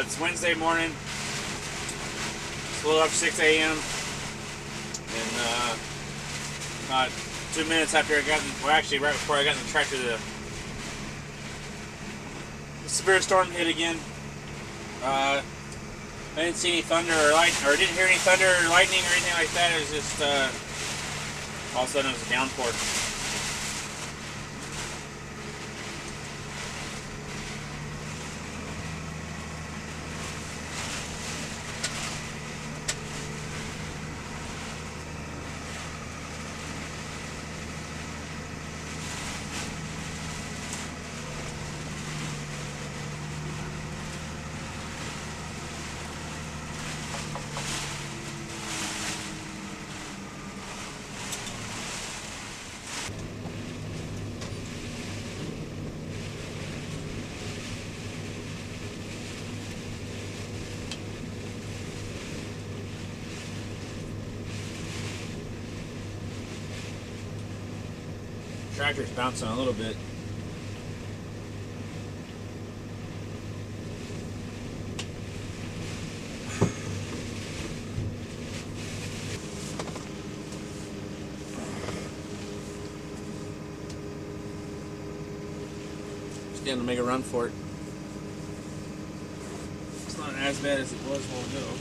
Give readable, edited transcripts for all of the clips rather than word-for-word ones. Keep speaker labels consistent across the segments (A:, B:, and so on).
A: It's Wednesday morning. It's a little after 6 a.m. And about 2 minutes after I got in, well, actually right before I got in the tractor, the severe storm hit again. I didn't see any thunder or lightning, or didn't hear any thunder or lightning or anything like that. It was just all of a sudden it was a downpour. Tractor's bouncing a little bit. Just going to make a run for it. It's not as bad as it was a while ago.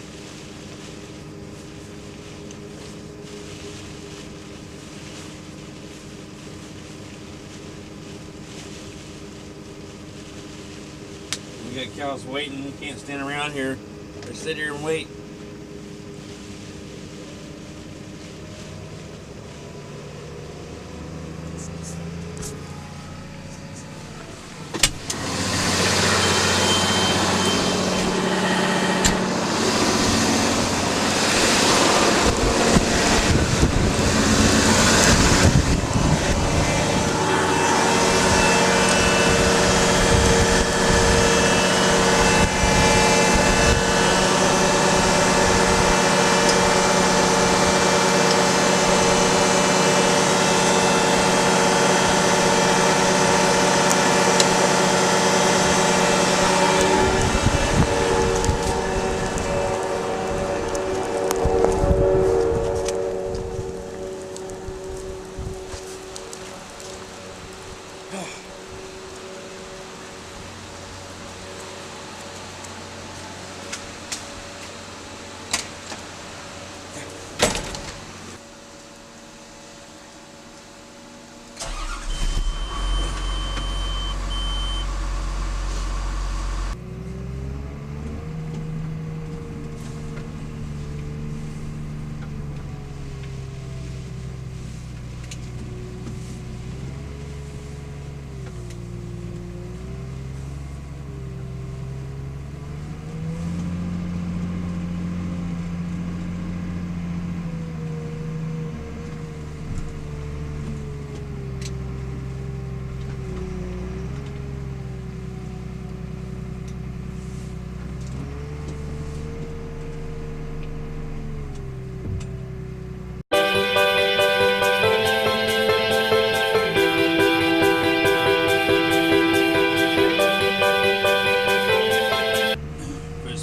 A: We got cows waiting. We can't stand around here or sit here and wait.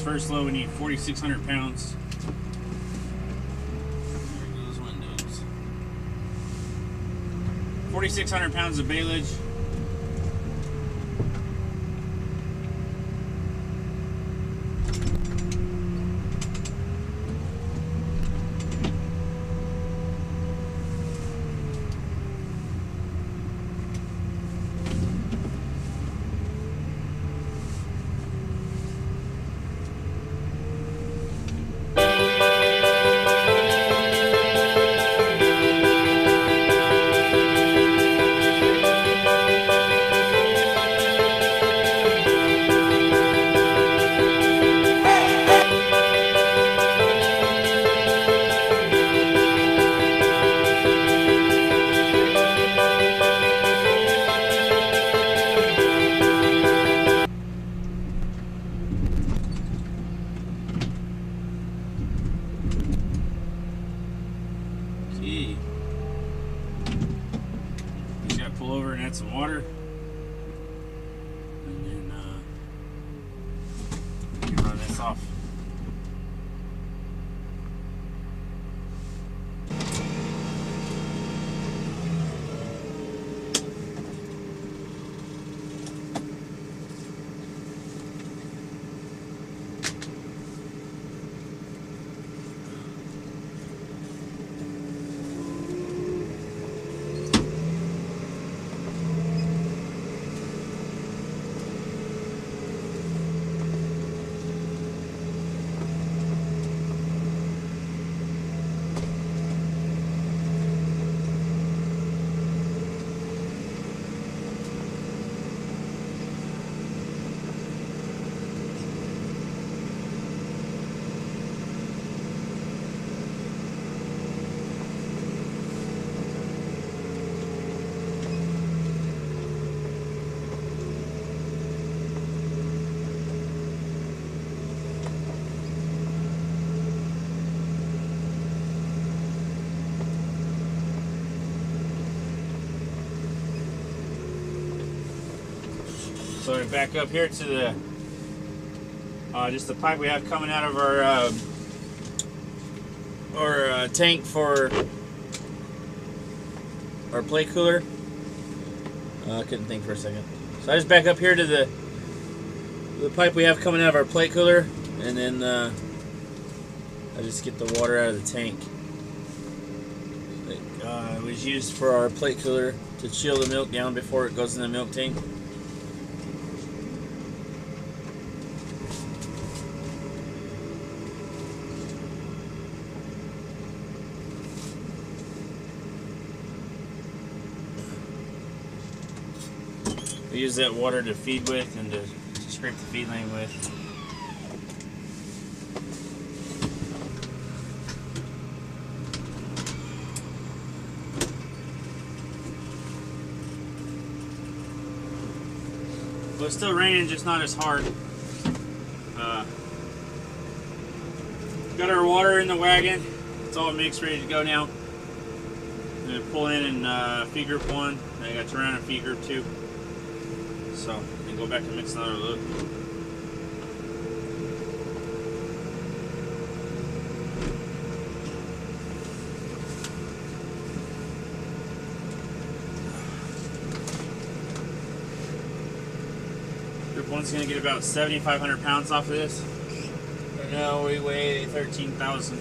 A: First load, we need 4,600 pounds. There goes windows. 4,600 pounds of baleage. Pull over and add some water, and then you can run So we back up here to the just the pipe we have coming out of our tank for our plate cooler. I couldn't think for a second. So I just back up here to the pipe we have coming out of our plate cooler, and then I just get the water out of the tank. It was used for our plate cooler to chill the milk down before it goes in the milk tank. We use that water to feed with and to scrape the feed lane with. Well, it's still raining, just not as hard. Got our water in the wagon. It's all mixed, ready to go now. I'm gonna pull in feed group 1. I got to run in feed group 2. So, then go back and mix another load. Group 1's going to get about 7,500 pounds off of this. Right now we weigh 13,000.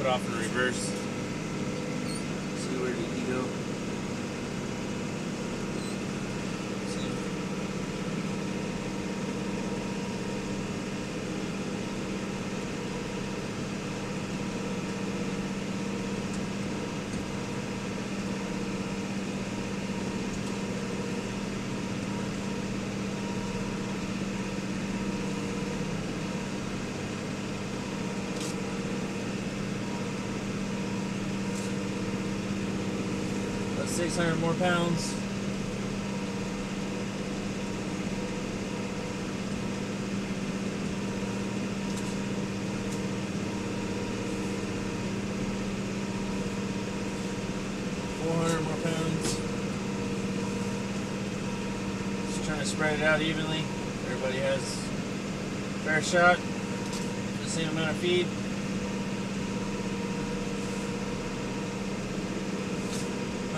A: Off in reverse. See, where did he go? About 600 more pounds. More pounds. Just trying to spread it out evenly. Everybody has a fair shot. The same amount of feed.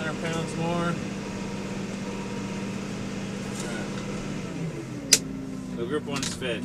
A: 100 pounds more. Right. So group 1's fed.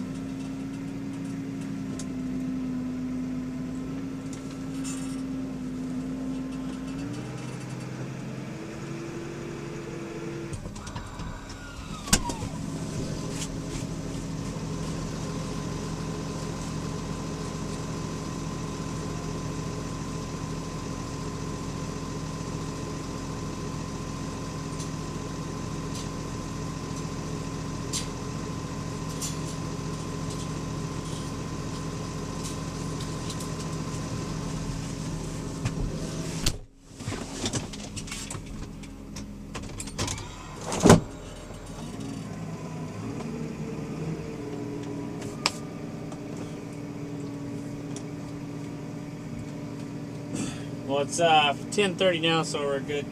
A: Well, it's 10:30 now, so we're a good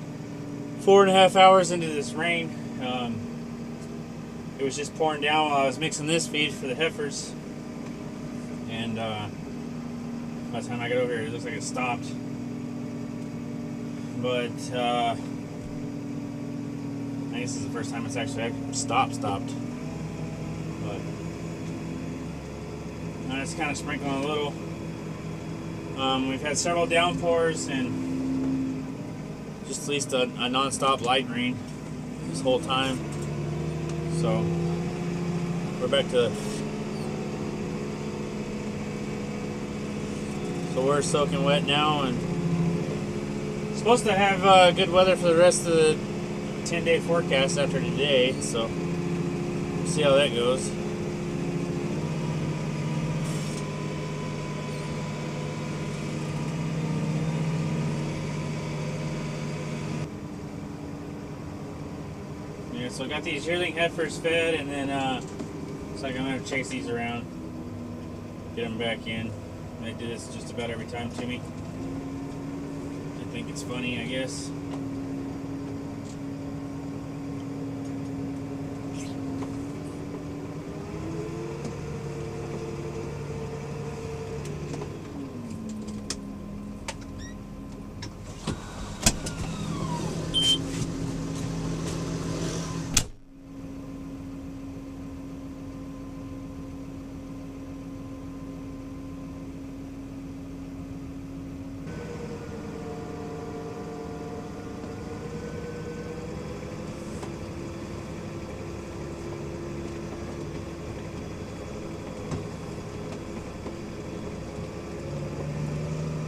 A: 4.5 hours into this rain. It was just pouring down while I was mixing this feed for the heifers, and by the time I got over here, it looks like it stopped. but I guess this is the first time it's actually stopped. But it's kind of sprinkling a little. We've had several downpours and just at least a non-stop light rain this whole time. So we're back to. So we're soaking wet now, and supposed to have good weather for the rest of the 10-day forecast after today. So we'll see how that goes. Yeah, so I got these yearling heifers fed, and then it's like I'm gonna chase these around, get them back in. They do this just about every time to me. I think it's funny, I guess.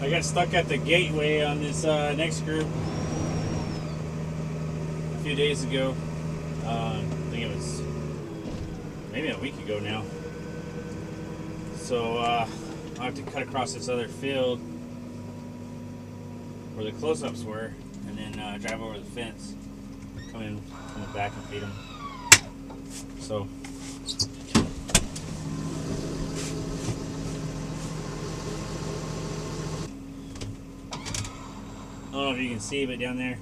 A: I got stuck at the gateway on this next group a few days ago. I think it was maybe a week ago now. So I'll have to cut across this other field where the close-ups were, and then drive over the fence, come back and feed them. So. I don't know if you can see, but down there,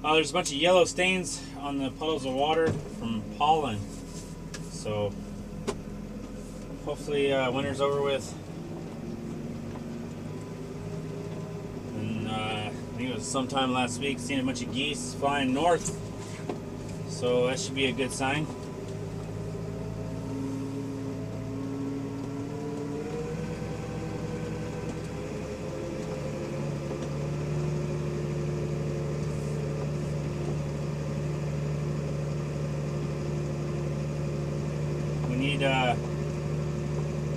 A: there's a bunch of yellow stains on the puddles of water from pollen. So hopefully winter's over with. And I think it was sometime last week, seen a bunch of geese flying north. So that should be a good sign.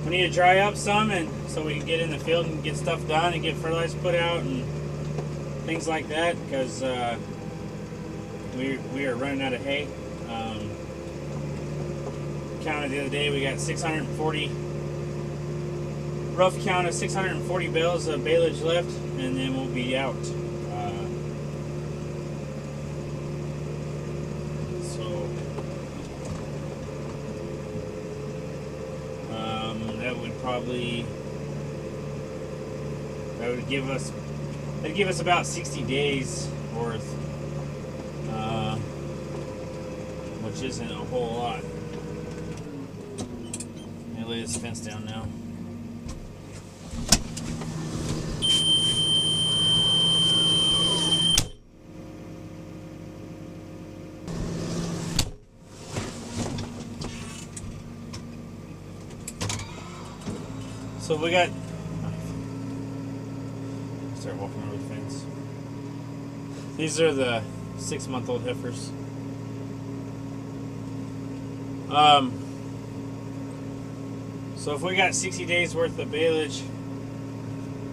A: We need to dry up some, and so we can get in the field and get stuff done and get fertilizer put out and things like that, because we are running out of hay. Counted the other day, we got 640, rough count of 640 bales of baleage left, and then we'll be out. That would give us about 60 days worth, which isn't a whole lot. Let me lay this fence down now. So we got. Start walking over the fence. These are the 6-month-old heifers. So if we got 60 days worth of baleage,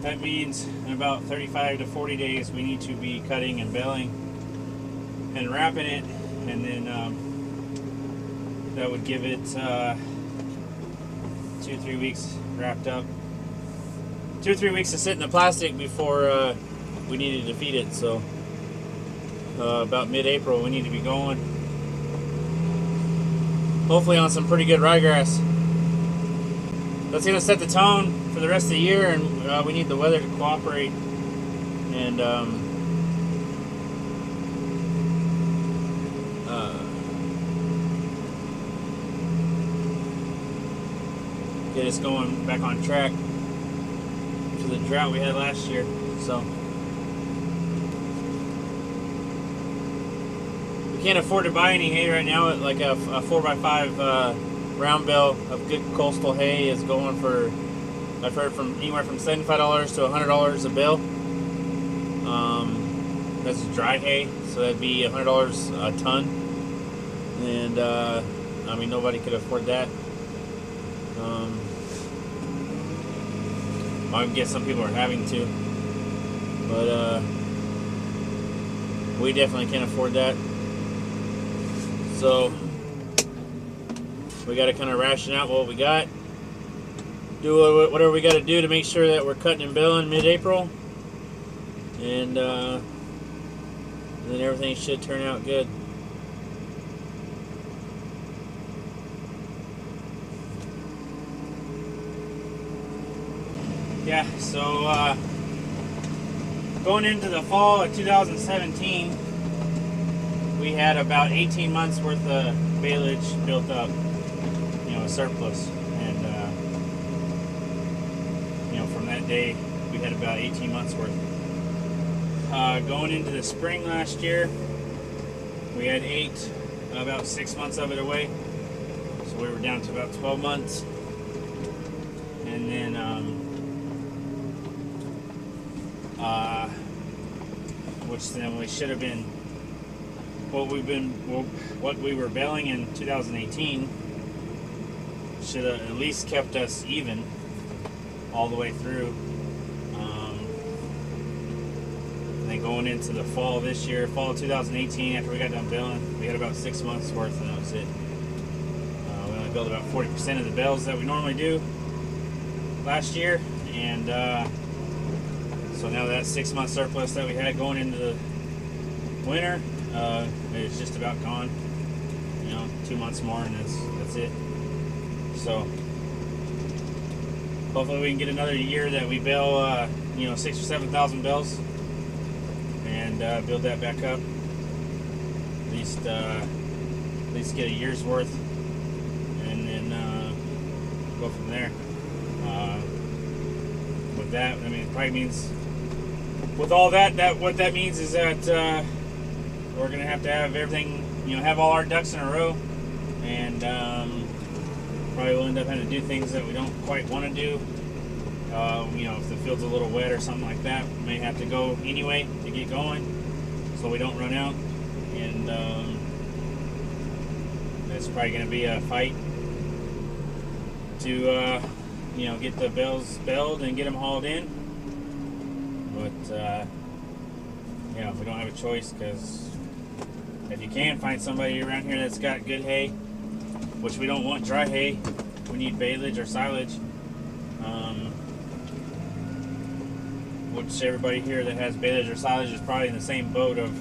A: that means in about 35 to 40 days we need to be cutting and baling and wrapping it, and then that would give it 2-3 weeks wrapped up. 2-3 weeks to sit in the plastic before we needed to feed it. So about mid-April we need to be going. Hopefully on some pretty good ryegrass. That's going to set the tone for the rest of the year, and we need the weather to cooperate. And get us going back on track to the drought we had last year. So can't afford to buy any hay right now. Like a 4x5 round bale of good coastal hay is going for, I've heard, from anywhere from $75 to $100 a bale. That's dry hay, so that'd be $100 a ton. And I mean, nobody could afford that. I guess some people are having to, but we definitely can't afford that. So we got to kind of ration out what we got, do whatever we got to do to make sure that we're cutting and baling mid-April, and then everything should turn out good. Yeah, so going into the fall of 2017, we had about 18 months worth of baleage built up, you know, a surplus. And, you know, from that day, we had about 18 months worth. Going into the spring last year, we had about 6 months of it away. So we were down to about 12 months. And then, which then we should have been, what we were baling in 2018 should have at least kept us even all the way through. And then going into the fall this year, fall of 2018, after we got done baling, we had about 6 months worth, and that was it. We only built about 40% of the bales that we normally do last year, and so now that 6 month surplus that we had going into the winter, it's just about gone. You know, 2 months more, and that's it. So hopefully we can get another year that we bale, you know, 6,000 or 7,000 bales, and build that back up. At least get a year's worth, and then go from there. With that, I mean, it probably means, with all that what that means is that we're gonna have to have everything, you know, have all our ducks in a row, and probably will end up having to do things that we don't quite want to do. You know, if the field's a little wet or something like that, we may have to go anyway to get going, so we don't run out. And it's probably going to be a fight to you know, get the bales baled and get them hauled in. But you know, if we don't have a choice, because if you can find somebody around here that's got good hay, which we don't want dry hay, we need baleage or silage, which everybody here that has baleage or silage is probably in the same boat of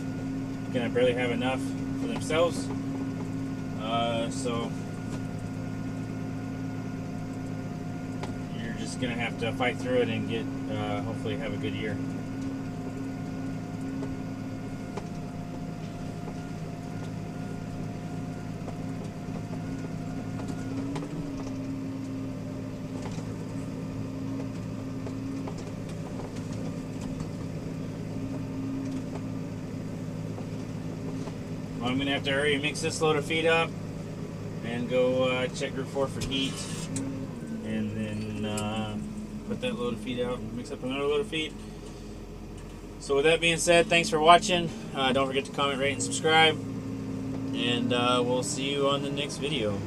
A: gonna barely have enough for themselves. So you're just gonna have to fight through it and get, hopefully have a good year. I'm going to have to hurry and mix this load of feed up and go check group 4 for heat, and then put that load of feed out and mix up another load of feed. So with that being said, thanks for watching. Don't forget to comment, rate, and subscribe, and we'll see you on the next video.